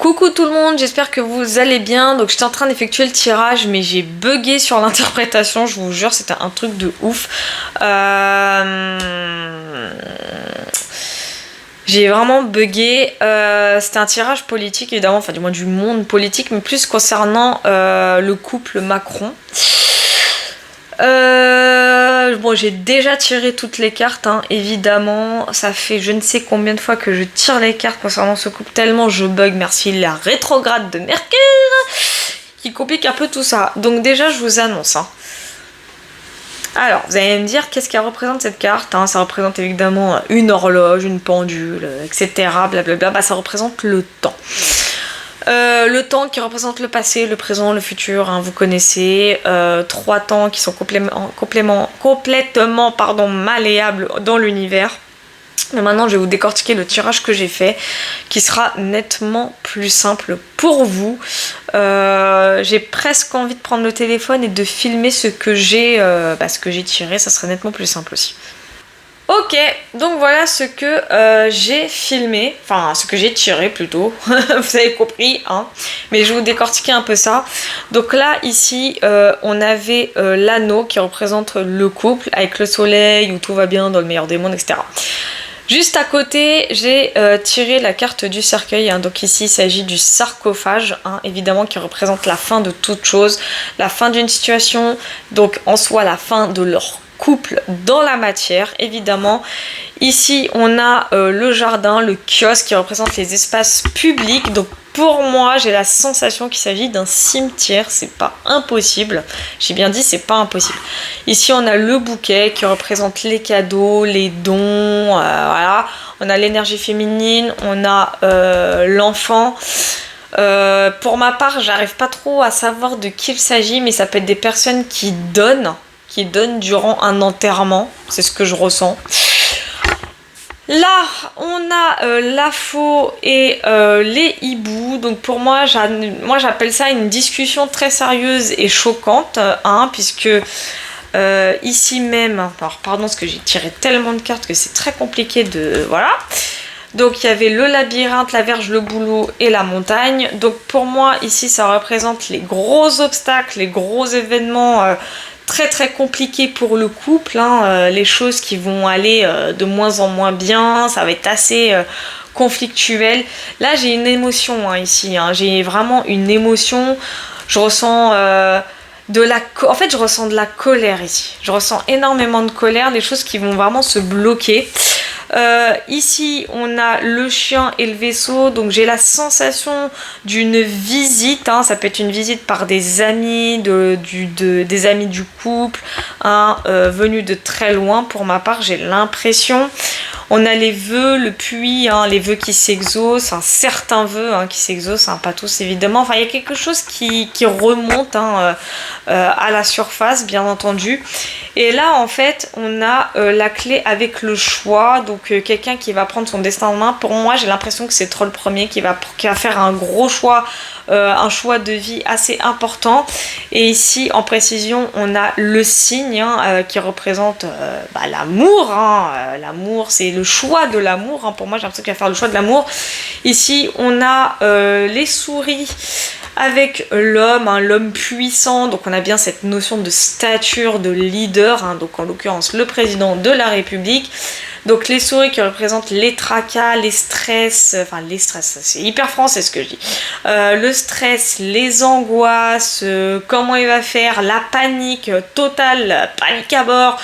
Coucou tout le monde, j'espère que vous allez bien. Donc j'étais en train d'effectuer le tirage mais j'ai bugué sur l'interprétation, je vous jure c'était un truc de ouf. J'ai vraiment bugué. C'était un tirage politique évidemment, enfin du moins du monde politique, mais plus concernant le couple Macron. Bon, j'ai déjà tiré toutes les cartes, hein, évidemment. Ça fait je ne sais combien de fois que je tire les cartes concernant ce couple, tellement je bug. Merci la rétrograde de Mercure qui complique un peu tout ça. Donc déjà, je vous annonce. Hein. Alors, vous allez me dire qu'est-ce qu'elle représente cette carte, hein. Ça représente évidemment une horloge, une pendule, etc. Blablabla. Bah, ça représente le temps. Le temps qui représente le passé, le présent, le futur, hein, vous connaissez. 3 temps qui sont complètement malléables dans l'univers. Mais maintenant, je vais vous décortiquer le tirage que j'ai fait, qui sera nettement plus simple pour vous. J'ai presque envie de prendre le téléphone et de filmer ce que j'ai tiré, ça serait nettement plus simple aussi. Ok, donc voilà ce que j'ai filmé, enfin ce que j'ai tiré plutôt, vous avez compris, hein, mais je vais vous décortiquer un peu ça. Donc là, ici, on avait l'anneau qui représente le couple avec le soleil, où tout va bien dans le meilleur des mondes, etc. Juste à côté, j'ai tiré la carte du cercueil, hein. Donc ici il s'agit du sarcophage, hein, évidemment qui représente la fin de toute chose, la fin d'une situation, donc en soi la fin de leur couple dans la matière, évidemment. Ici on a le jardin, le kiosque qui représente les espaces publics, donc pour moi j'ai la sensation qu'il s'agit d'un cimetière, c'est pas impossible, j'ai bien dit c'est pas impossible. Ici on a le bouquet qui représente les cadeaux, les dons, voilà. On a l'énergie féminine, on a l'enfant. Pour ma part j'arrive pas trop à savoir de qui il s'agit, mais ça peut être des personnes qui donnent durant un enterrement, c'est ce que je ressens. Là, on a la faux et les hiboux. Donc pour moi, j'appelle ça une discussion très sérieuse et choquante, hein, puisque ici même, alors pardon, parce que j'ai tiré tellement de cartes que c'est très compliqué de... Voilà. Donc il y avait le labyrinthe, la verge, le bouleau et la montagne. Donc pour moi, ici, ça représente les gros obstacles, les gros événements... très très compliqué pour le couple, hein, les choses qui vont aller de moins en moins bien, ça va être assez conflictuel. Là j'ai une émotion, hein, ici, hein, j'ai vraiment une émotion, je ressens en fait je ressens de la colère ici, je ressens énormément de colère, des choses qui vont vraiment se bloquer. Ici on a le chien et le vaisseau, donc j'ai la sensation d'une visite, hein, ça peut être une visite par des amis, des amis du couple, hein, venus de très loin. Pour ma part j'ai l'impression, on a les vœux, le puits, hein, les vœux qui s'exaucent, certains vœux, hein, qui s'exaucent, hein, pas tous évidemment, enfin il y a quelque chose qui remonte, hein, à la surface bien entendu. Et là en fait on a la clé avec le choix, donc quelqu'un qui va prendre son destin en main. Pour moi j'ai l'impression que c'est Troll premier qui va faire un gros choix, un choix de vie assez important. Et ici en précision on a le cygne, hein, qui représente l'amour, hein, l'amour c'est le choix de l'amour, hein. Pour moi j'ai l'impression qu'il va faire le choix de l'amour. Ici on a les souris avec l'homme, hein, l'homme puissant, donc on a bien cette notion de stature, de leader, hein, donc en l'occurrence le président de la République. Donc les souris qui représentent les tracas, les stress, c'est hyper français ce que je dis. Le stress, les angoisses, comment il va faire, la panique totale, panique à bord.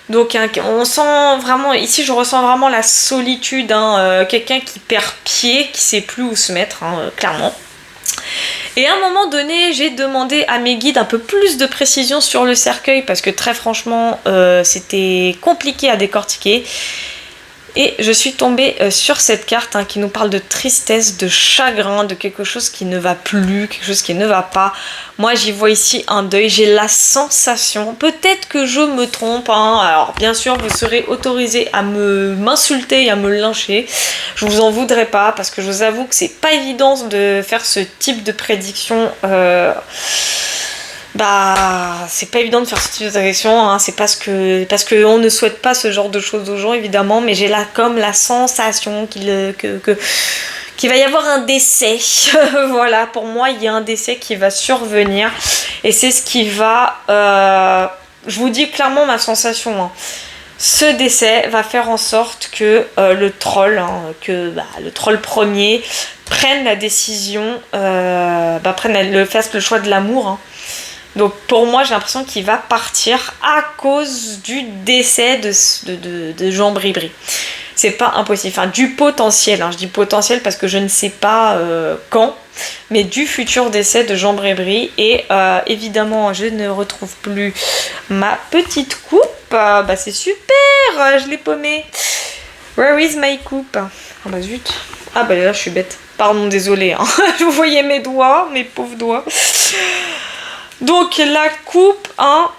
Donc on sent vraiment, ici je ressens vraiment la solitude, hein, quelqu'un qui perd pied, qui sait plus où se mettre, hein, clairement. Et à un moment donné, j'ai demandé à mes guides un peu plus de précision sur le cercueil parce que très franchement, c'était compliqué à décortiquer. Et je suis tombée sur cette carte, hein, qui nous parle de tristesse, de chagrin, de quelque chose qui ne va plus, quelque chose qui ne va pas. Moi, j'y vois ici un deuil. J'ai la sensation, peut-être que je me trompe, hein. Alors, bien sûr, vous serez autorisé à m'insulter et à me lyncher. Je vous en voudrais pas parce que je vous avoue que c'est pas évident de faire ce type de prédiction. C'est pas évident de faire cette situation, hein. C'est parce que on ne souhaite pas ce genre de choses aux gens évidemment, mais j'ai là comme la sensation qu'il qu'il va y avoir un décès. Voilà, pour moi, il y a un décès qui va survenir. Et c'est ce qui va... je vous dis clairement ma sensation. Hein. Ce décès va faire en sorte que le troll, le troll premier, prenne la décision, fasse le choix de l'amour. Hein. Donc pour moi, j'ai l'impression qu'il va partir à cause du décès de Jean Bribri. C'est pas impossible, enfin du potentiel, hein. Je dis potentiel parce que je ne sais pas quand, mais du futur décès de Jean Bribri. Et évidemment, je ne retrouve plus ma petite coupe. C'est super, je l'ai paumée. Where is my coupe? Ah bah zut. Ah bah là, je suis bête. Pardon, désolée. Hein. Vous voyez mes doigts, mes pauvres doigts. Donc la coupe 1,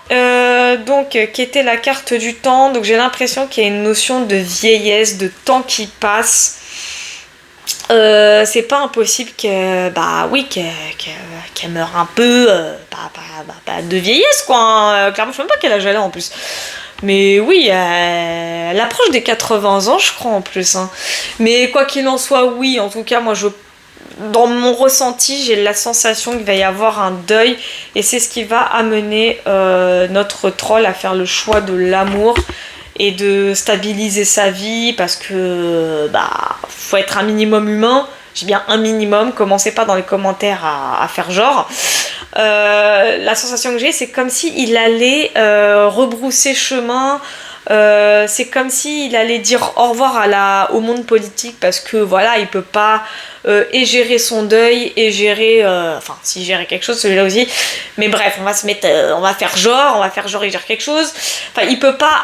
qui était la carte du temps, donc j'ai l'impression qu'il y a une notion de vieillesse, de temps qui passe. C'est pas impossible qu'elle meure un peu de vieillesse quoi. Hein. Clairement, je sais même pas quel âge elle a en plus. Mais oui, elle approche des 80 ans, je crois en plus. Hein. Mais quoi qu'il en soit, oui, en tout cas, moi dans mon ressenti, j'ai la sensation qu'il va y avoir un deuil et c'est ce qui va amener notre troll à faire le choix de l'amour et de stabiliser sa vie parce que faut être un minimum humain. J'ai bien un minimum, commencez pas dans les commentaires à faire genre. La sensation que j'ai, c'est comme s'il allait rebrousser chemin. C'est comme s'il allait dire au revoir au monde politique parce que voilà, il peut pas et gérer son deuil et gérer si gérer quelque chose celui-là aussi, mais bref, on va faire genre il gère quelque chose, il peut pas,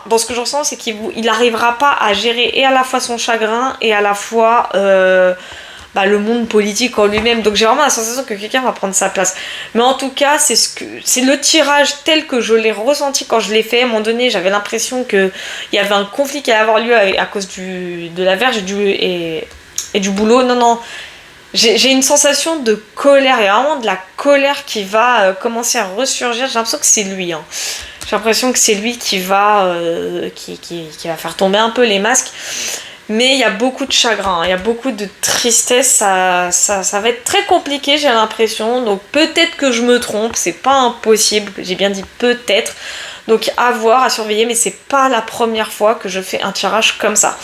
dans ce que je ressens, c'est qu'il arrivera pas à gérer et à la fois son chagrin et à la fois le monde politique en lui-même. Donc j'ai vraiment la sensation que quelqu'un va prendre sa place. Mais en tout cas, c'est le tirage tel que je l'ai ressenti quand je l'ai fait. À un moment donné, j'avais l'impression qu'il y avait un conflit qui allait avoir lieu à cause de la verge et du boulot. Non. J'ai une sensation de colère. Il y a vraiment de la colère qui va commencer à ressurgir. J'ai l'impression que c'est lui. Hein. J'ai l'impression que c'est lui qui va faire tomber un peu les masques. Mais il y a beaucoup de chagrin, il y a beaucoup de tristesse, ça va être très compliqué, j'ai l'impression. Donc peut-être que je me trompe, c'est pas impossible, j'ai bien dit peut-être. Donc à voir, à surveiller, mais c'est pas la première fois que je fais un tirage comme ça.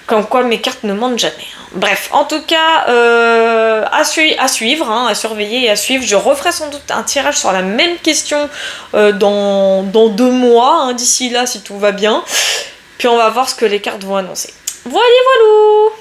Comme quoi mes cartes ne mentent jamais. Bref, en tout cas, à suivre, hein, à surveiller et à suivre. Je referai sans doute un tirage sur la même question dans 2 mois, hein, d'ici là si tout va bien. Puis on va voir ce que les cartes vont annoncer. Voilà, voilà.